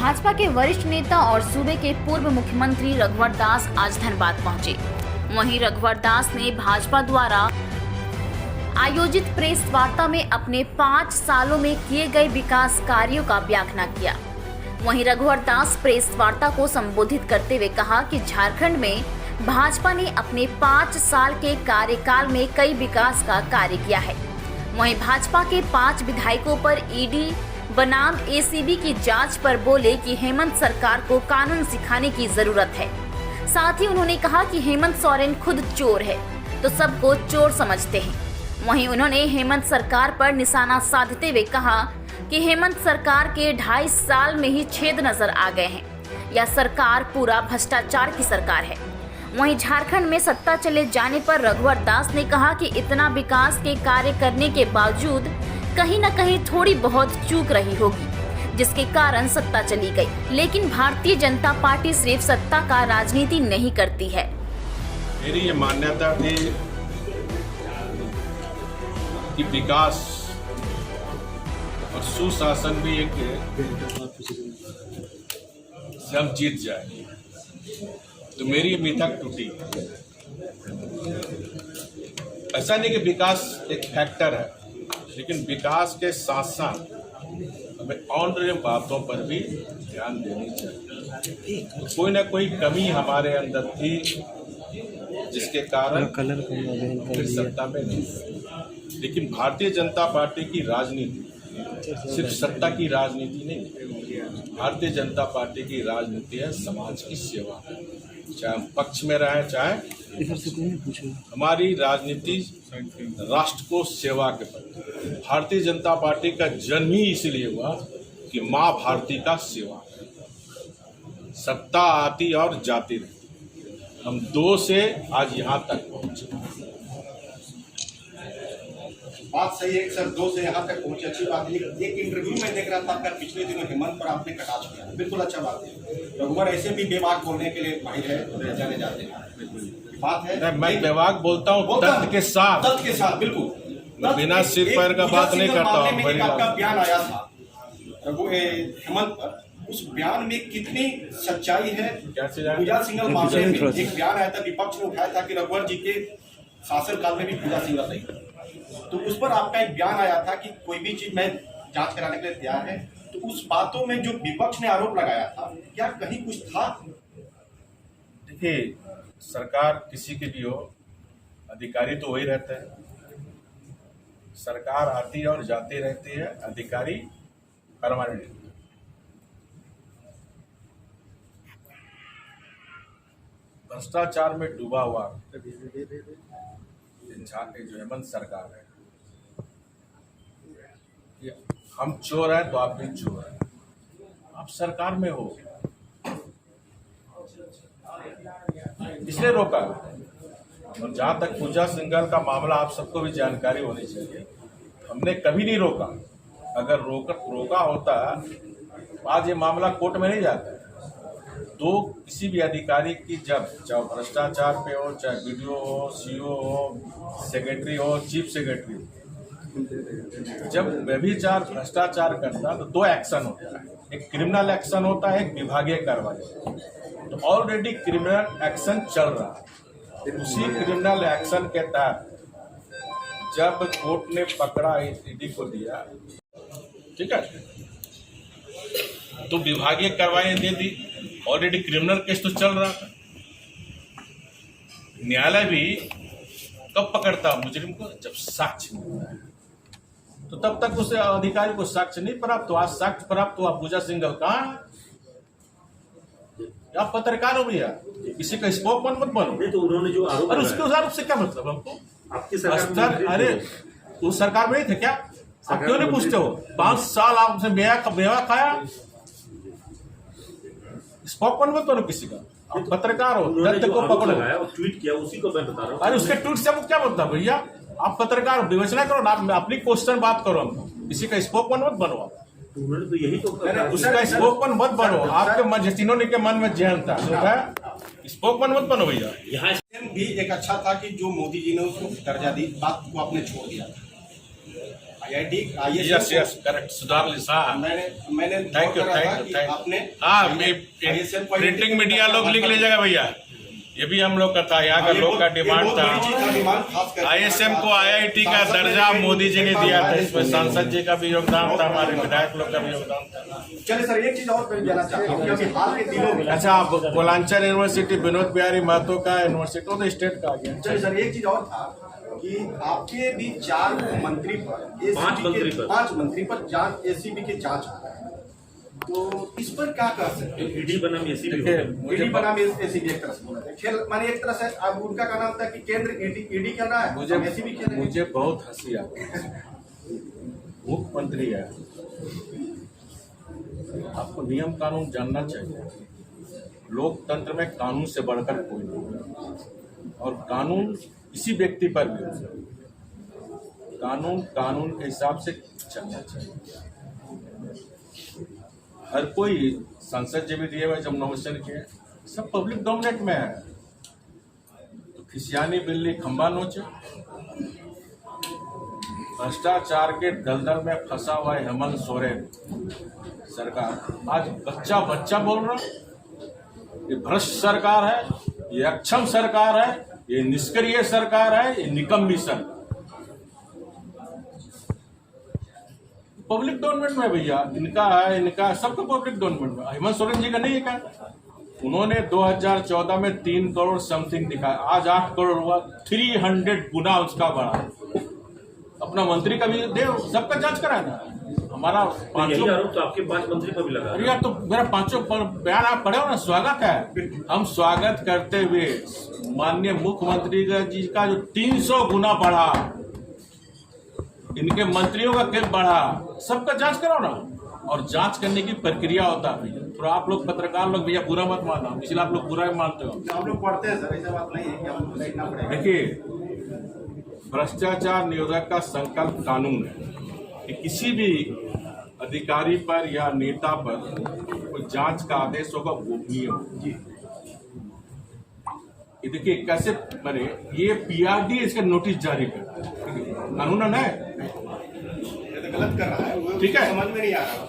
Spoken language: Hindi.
भाजपा के वरिष्ठ नेता और सूबे के पूर्व मुख्यमंत्री रघुवर दास आज धनबाद पहुंचे। वहीं रघुवर दास ने भाजपा द्वारा आयोजित प्रेस वार्ता में अपने 5 सालों में किए गए विकास कार्यों का बयान किया। वहीं रघुवर दास प्रेस वार्ता को संबोधित करते हुए कहा कि झारखंड में भाजपा ने अपने 5 साल के कार्यकाल में कई विकास का कार्य किया है। वहीं भाजपा के 5 विधायकों पर ईडी बनाम एसीबी की जांच पर बोले कि हेमंत सरकार को कानून सिखाने की जरूरत है। साथ ही उन्होंने कहा कि हेमंत सोरेन खुद चोर है तो सबको चोर समझते हैं। वहीं उन्होंने हेमंत सरकार पर निशाना साधते हुए कहा कि हेमंत सरकार के 2.5 साल में ही छेद नजर आ गए हैं। यह सरकार पूरा भ्रष्टाचार की सरकार है। वहीं झारखंड में सत्ता चले जाने पर रघुवर दास ने कहा कि इतना विकास के कार्य करने के बावजूद कहीं न कहीं थोड़ी बहुत चूक रही होगी, जिसके कारण सत्ता चली गई। लेकिन भारतीय जनता पार्टी सिर्फ सत्ता का राजनीति नहीं करती है। मेरी ये मान्यता थी कि विकास और सुशासन भी एक से हम जीत जाए, तो मेरी मिथक टूटी। ऐसा नहीं कि विकास एक फैक्टर है, लेकिन विकास के साथ साथ हमें ऑन बातों पर भी ध्यान देनी चाहिए। कोई ना कोई कमी हमारे अंदर थी जिसके कारण फिर सत्ता में नहीं। लेकिन भारतीय जनता पार्टी की राजनीति सिर्फ सत्ता की राजनीति नहीं, भारतीय जनता पार्टी की राजनीति है समाज की सेवा। चाहे हम पक्ष में रहे चाहे हमारी राजनीति राष्ट्र को सेवा के प्रति। भारतीय जनता पार्टी का जन्म ही इसलिए हुआ कि माँ भारती का सेवा। सत्ता आती और जाती रहती, हम 2 से आज यहाँ तक पहुंचे। बात सही है सर, 2 से यहाँ तक पहुंचे, अच्छी बात है। एक इंटरव्यू में देख रहा था आपका पिछले दिनों हेमंत पर आपने कटाक्ष किया, बिल्कुल अच्छा बात है। रघुवर ऐसे भी बेबाक बोलने के लिए माहिर है, जाने जाते हैं, बात है। मैं बेबाक बोलता हूँ तथ्य के साथ, बिल्कुल बिना सिर पैर का बात नहीं करता हूँ। आपका बयान आया था हेमंत पर, उस बयान में कितनी सच्चाई है? पूजा सिंघल मामले में एक बयान आया था, विपक्ष ने उठाया था कि रघुवर जी के शासनकाल में भी पूजा सिंघल नहीं, तो उस पर आपका एक बयान आया था कि कोई भी चीज में जांच कराने के लिए तैयार है। तो उस बातों में जो विपक्ष ने आरोप लगाया था, क्या कहीं कुछ था? देखिए, सरकार किसी की भी हो, अधिकारी तो वही रहते हैं। सरकार आती और जाती रहती है, अधिकारी परमानेंट। भ्रष्टाचार में डूबा हुआ जो हेमंत सरकार है, हम चोर हैं तो आप भी चोर हैं। आप सरकार में हो, इसलिए रोका। और जहां तक पूजा सिंघल का मामला, आप सबको भी जानकारी होनी चाहिए, हमने कभी नहीं रोका। अगर रोका होता आज ये मामला कोर्ट में नहीं जाता। तो किसी भी अधिकारी की जब चाहे भ्रष्टाचार पे हो, चाहे वीडियो हो, सीओ हो, सेक्रेटरी हो, चीफ सेक्रेटरी, जब व्यभिचार भ्रष्टाचार करता तो 2 एक्शन होता है, एक क्रिमिनल एक्शन होता है, एक विभागीय कार्रवाई। तो ऑलरेडी क्रिमिनल एक्शन चल रहा है। उसी क्रिमिनल एक्शन के तहत जब कोर्ट ने पकड़ा, ईडी को दिया, ठीक है, तो विभागीय कार्रवाई दे दी। ऑलरेडी क्रिमिनल केस तो चल रहा था। न्यायालय भी कब पकड़ता मुजरिम को? जब साक्ष्य मिलता है। तो तब तक उसे अधिकारी को साक्ष्य नहीं प्राप्त हुआ। साक्ष्य प्राप्त हुआ, पूजा सिंघल कहाँ है? आप पत्रकार हो भैया, किसी का स्पोकमैन मत बनो। तो उन्होंने जो आरोप, अरे उसके आरोप से क्या मतलब हमको? आपकी सरकार, अरे उस सरकार में नहीं थे क्या? आप क्यों नहीं पूछते हो? 5 साल आपसे बेवा खाया। स्पोकमैन मत बनो किसी का, आप पत्रकार हो, तथ्य को पकड़ो। ट्वीट किया, उसी को मैं बता रहा हूँ। अरे उसके ट्वीट से क्या मतलब भैया? आप पत्रकार हो, विवेचना करो ना, अपनी क्वेश्चन बात करो। हमको किसी का स्पोकमैन मत बनो आप। उन्होंने तो यही तो, उसका स्पोकमैन मत बनो। आपके मन, तीनों के मन में जहन था, स्पोकमैन मत बनो भैया। यहाँ भी एक अच्छा था कि जो मोदी जी ने उसको दर्जा दी, बात को आपने छोड़ दिया। यस यस करेक्ट सुधार लिसा मैंने थैंक यू नोट करा था थैंक कि यू आपने हाँ ISM को प्रिंटिंग मीडिया लोग लिख लीजिएगा भैया, ये भी हम लोग का था, यहाँ का लोग का डिमांड था। ISM को IIT का दर्जा मोदी जी ने दिया था, इसमें सांसद जी का भी योगदान था, हमारे विधायक लोग का भी योगदान था। चलिए सर, एक चीज और कर देना चाहता हूँ कि हाल के दिनों में अच्छा, बुलंदशहर यूनिवर्सिटी विनोद बिहारी महतो का यूनिवर्सिटी, वो तो स्टेट का आ गया। चलिए सर, एक चीज और था कि आपके भी 4 मंत्री पर 5 मंत्री पर जांच ACB की जांच हो रहा है, तो इस पर क्या कह सकते हैं? ईडी बनाम ACB ईडी बनाम ACB एक तरह से बोला जाए, खेल माने एक तरह से अब उनका क्या नाम था कि केंद्र ईडी क्या रहा है, ACB क्या रहा है। मुझे बहुत हंसी आती है, मुख्यमंत्री है, आपको नियम कानून जानना चाहिए। लोकतंत्र में कानून से बढ़कर कोई नहीं, और कानून किसी व्यक्ति पर भी हो सकता है। कानून के हिसाब से चलना चाहिए। हर कोई संसद जी भी दिए हुए जब नॉमिनेशन किए, सब पब्लिक डोमिनेट में है, तो खिसियानी बिल्ली खंबा नोचे। भ्रष्टाचार के दलदल में फंसा हुआ है हेमंत सोरेन सरकार, आज बच्चा बच्चा बोल रहा, ये भ्रष्ट सरकार है, ये अक्षम सरकार है, ये निष्क्रिय सरकार है, ये निकम्मी सरकार। पब्लिक डोमेन में भैया, इनका है, इनका सबका पब्लिक डोमेन में। हेमंत सोरेन जी का नहीं है क्या? उन्होंने 2014 में 3 करोड़ समथिंग दिखाया, आज 8 करोड़ हुआ, 300 गुना उसका बढ़ा। अपना मंत्री का भी दे, सबका जांच कराना। हमारा यही आरोप तो आपके 5 मंत्री पर भी लगा। अरे यार, तो मेरा 5 बयान आप पढ़े हो ना, स्वागत है। हम स्वागत करते हुए माननीय मुख्यमंत्री जी का जो 300 गुना बढ़ा, इनके मंत्रियों का क्यों बढ़ा, सबका जांच कराओ ना। और जांच करने की प्रक्रिया होता है भैया, थोड़ा आप लोग पत्रकार लोग भैया बुरा मत मानना, इसलिए आप लोग बुरा ही मानते हो। हम लोग पढ़ते हैं सर, ऐसा बात नहीं है कि हम लोग देखना पड़ेगा। देखिए, भ्रष्टाचार निरोधक का संकल्प कानून है कि किसी भी अधिकारी पर या नेता पर कोई जांच का आदेश होगा गोपनीय होगा। ये देखिए कैसे बने, ये PRD इसका नोटिस जारी करता है, कानून है, ये तो गलत कर रहा है, ठीक है। समझ में नहीं आ रहा।